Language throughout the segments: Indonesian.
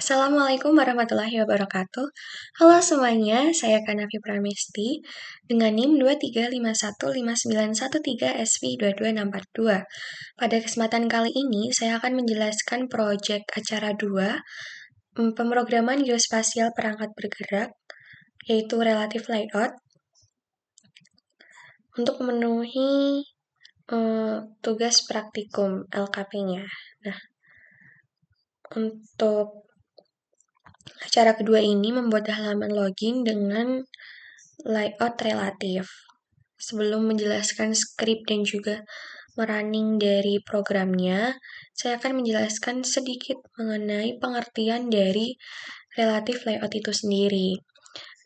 Assalamualaikum warahmatullahi wabarakatuh. Halo semuanya, saya Kanafi Pramesti dengan NIM 23515913SV22642. Pada kesempatan kali ini, saya akan menjelaskan proyek acara 2, pemrograman geospasial perangkat bergerak, yaitu Relative Layout, untuk memenuhi tugas praktikum LKP-nya. Nah, untuk acara kedua ini membuat halaman login dengan layout relatif. Sebelum menjelaskan skrip dan juga merunning dari programnya, saya akan menjelaskan sedikit mengenai pengertian dari relative layout itu sendiri.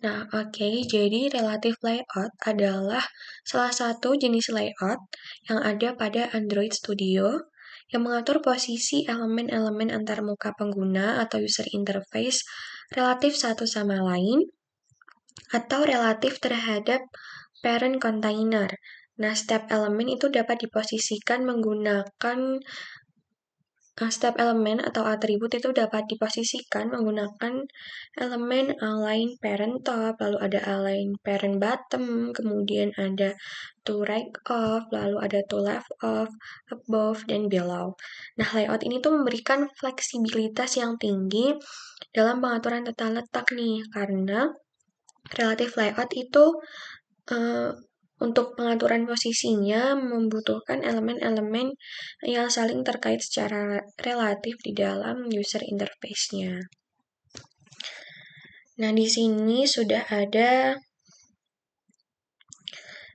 Nah, jadi relative layout adalah salah satu jenis layout yang ada pada Android Studio yang mengatur posisi elemen-elemen antarmuka pengguna atau user interface relatif satu sama lain atau relatif terhadap parent container. Nah, setiap elemen itu dapat diposisikan menggunakan setiap elemen atau atribut itu dapat diposisikan menggunakan elemen align parent top, lalu ada align parent bottom, kemudian ada to right of, lalu ada to left of, above, dan below. Nah, layout ini tuh memberikan fleksibilitas yang tinggi dalam pengaturan tata letak nih, karena relative layout itu untuk pengaturan posisinya membutuhkan elemen-elemen yang saling terkait secara relatif di dalam user interface-nya. Nah, di sini sudah ada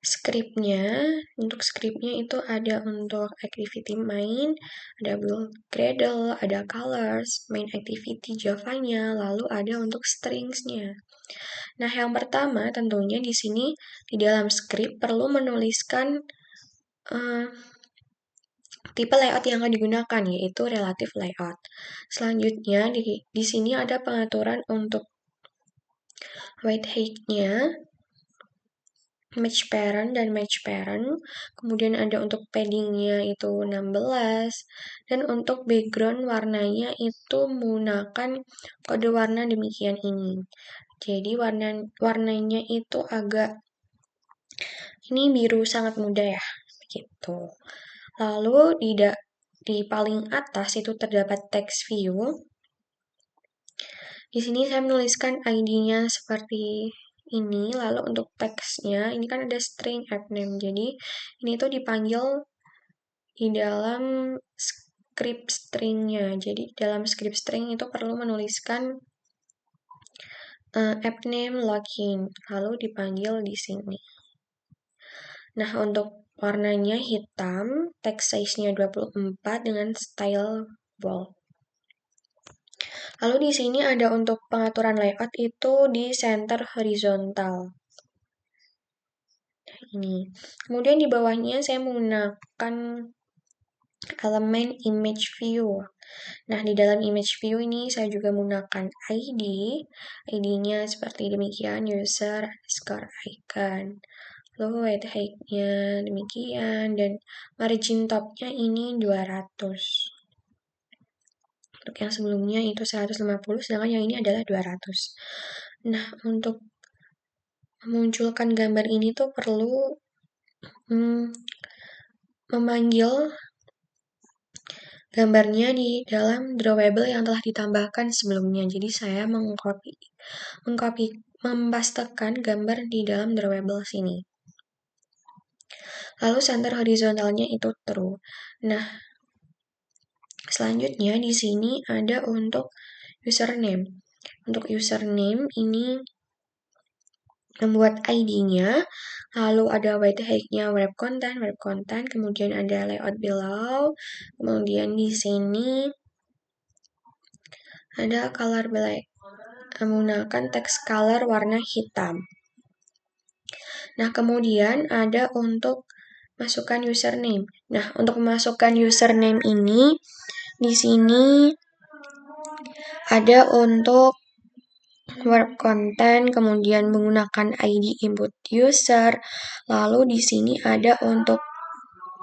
skripnya. Untuk skripnya itu ada untuk activity main, ada build Gradle, ada colors, main activity Java-nya, lalu ada untuk strings-nya. Nah, yang pertama tentunya di sini di dalam skrip perlu menuliskan tipe layout yang akan digunakan, yaitu relative layout. Selanjutnya di sini ada pengaturan untuk weight height-nya, match parent dan match parent, kemudian ada untuk padding-nya itu 16, dan untuk background warnanya itu menggunakan kode warna demikian ini. Jadi warnanya itu agak ini biru sangat muda ya, begitu. Lalu di paling atas itu terdapat text view. Di sini saya menuliskan ID-nya seperti ini, lalu untuk teksnya ini kan ada string app name. Jadi ini tuh dipanggil di dalam script string-nya. Jadi dalam script string itu perlu menuliskan app name login, lalu dipanggil di sini. Nah, untuk warnanya hitam, text size-nya 24 dengan style bold. Lalu di sini ada untuk pengaturan layout itu di center horizontal. Ini. Kemudian di bawahnya saya menggunakan elemen image view. Nah, di dalam image view ini saya juga menggunakan ID. ID-nya seperti demikian, user underscore icon. Lalu weight height-nya demikian, dan margin top-nya ini 200. Untuk yang sebelumnya itu 150, sedangkan yang ini adalah 200. Nah, untuk memunculkan gambar ini tuh perlu memanggil gambarnya di dalam drawable yang telah ditambahkan sebelumnya. Jadi saya mempastekan gambar di dalam drawable sini. Lalu center horizontalnya itu true. Nah, selanjutnya di sini ada untuk username. Untuk username ini membuat ID-nya, lalu ada weight height-nya wrap content, kemudian ada layout below, kemudian di sini ada color black, menggunakan text color warna hitam. Nah, kemudian ada untuk masukkan username. Nah, untuk memasukkan username ini di sini ada untuk wrap content, kemudian menggunakan ID input user, lalu di sini ada untuk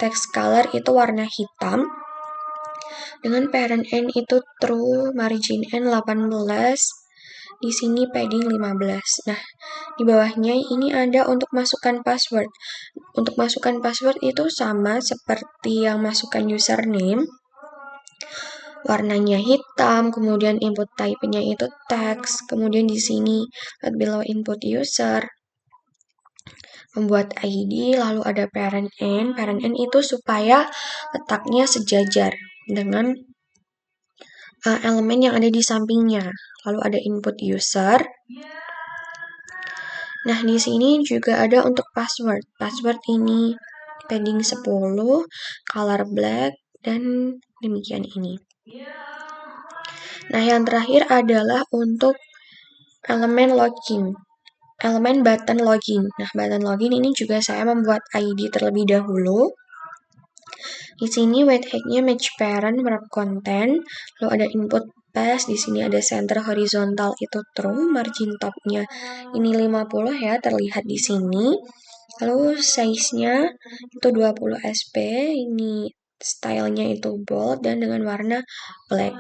text color itu warna hitam, Dengan parent n itu true, margin n 18, di sini padding 15. Nah, di bawahnya ini ada untuk masukkan password. Untuk masukkan password itu sama seperti yang masukkan username. Warnanya hitam, kemudian input type-nya itu teks, kemudian di sini lihat below input user, membuat ID, lalu ada parent n. Parent n itu supaya letaknya sejajar dengan elemen yang ada di sampingnya. Lalu ada input user. Nah, di sini juga ada untuk password. Password ini padding 10, color black, dan demikian ini. Nah, yang terakhir adalah untuk elemen login. Elemen button login. Nah, button login ini juga saya membuat ID terlebih dahulu. Di sini wait hack-nya match parent wrap content, lalu ada input path, di sini ada center horizontal itu true, margin top-nya ini 50 ya, terlihat di sini. Lalu size-nya itu 20 sp, ini style-nya itu bold dan dengan warna black.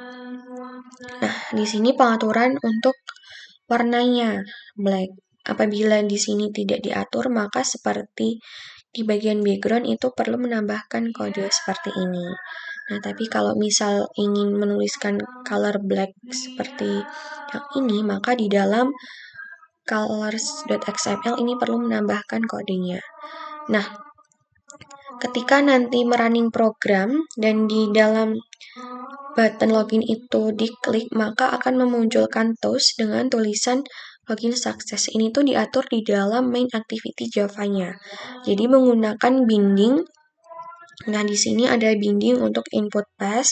Nah, di sini pengaturan untuk warnanya black. Apabila di sini tidak diatur, maka seperti di bagian background itu perlu menambahkan kode seperti ini. Nah, tapi kalau misal ingin menuliskan color black seperti yang ini, maka di dalam colors.xml ini perlu menambahkan kodenya. Nah, ketika nanti merunning program dan di dalam button login itu diklik, maka akan memunculkan toast dengan tulisan login success. Ini tuh diatur di dalam main activity Java-nya. Jadi menggunakan binding. Nah, di sini ada binding untuk input path.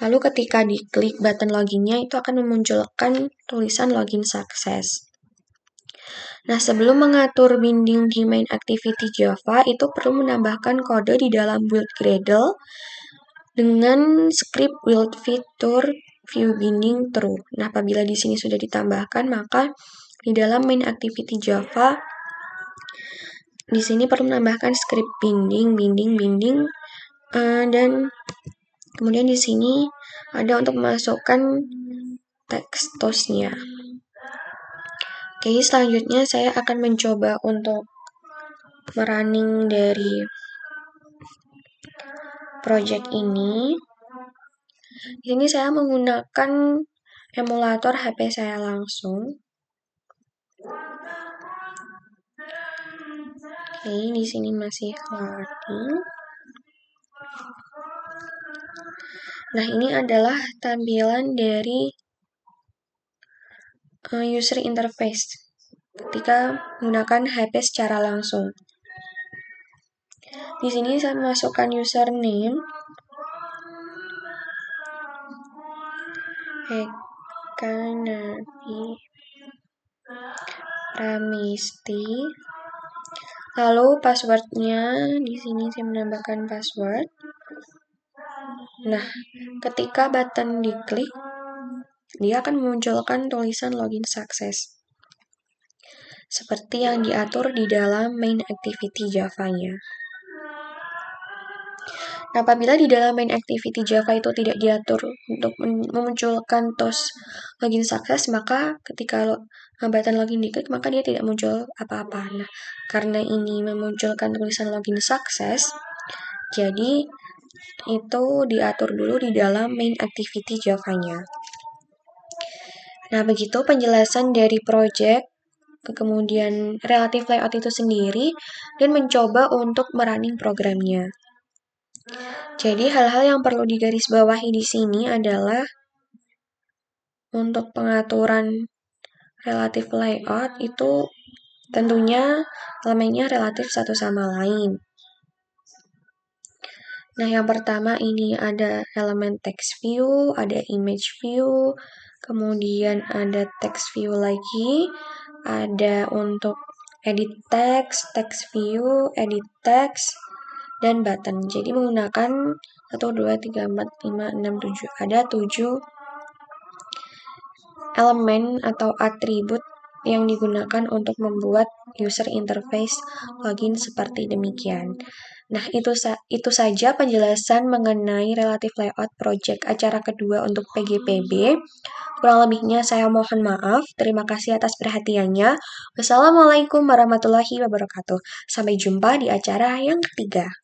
Lalu ketika diklik button loginnya itu akan memunculkan tulisan login success. Nah, sebelum mengatur binding di main activity Java, itu perlu menambahkan kode di dalam build Gradle dengan script build feature view binding true. Nah, apabila di sini sudah ditambahkan, maka di dalam main activity Java, di sini perlu menambahkan script binding, dan kemudian di sini ada untuk memasukkan teks toast-nya. Oke, selanjutnya saya akan mencoba untuk merunning dari project ini. Di sini saya menggunakan emulator HP saya langsung. Oke, di sini masih loading. Nah, ini adalah tampilan dari user interface ketika menggunakan HP secara langsung. Di sini saya masukkan username, Ekanapi Ramisti. Lalu passwordnya di sini saya menambahkan password. Nah, ketika button diklik, dia akan memunculkan tulisan login success. Seperti yang diatur di dalam main activity Java-nya. Nah, apabila di dalam main activity Java itu tidak diatur untuk memunculkan toast login success, maka ketika button login diklik, maka dia tidak muncul apa-apa. Nah, karena ini memunculkan tulisan login success, jadi itu diatur dulu di dalam main activity Java-nya. Nah, begitu penjelasan dari project, kemudian relative layout itu sendiri, dan mencoba untuk merunning programnya. Jadi hal-hal yang perlu digarisbawahi di sini adalah untuk pengaturan relative layout itu tentunya elemennya relatif satu sama lain. Nah, yang pertama ini ada elemen text view, ada image view, kemudian ada text view lagi, ada untuk edit text, text view, edit text, dan button. Jadi menggunakan 1, 2, 3, 4, 5, 6, 7. Ada 7 elemen atau atribut yang digunakan untuk membuat user interface login seperti demikian. Nah, itu saja penjelasan mengenai relatif layout project acara kedua untuk PGPB. Kurang lebihnya saya mohon maaf. Terima kasih atas perhatiannya. Wassalamualaikum warahmatullahi wabarakatuh. Sampai jumpa di acara yang ketiga.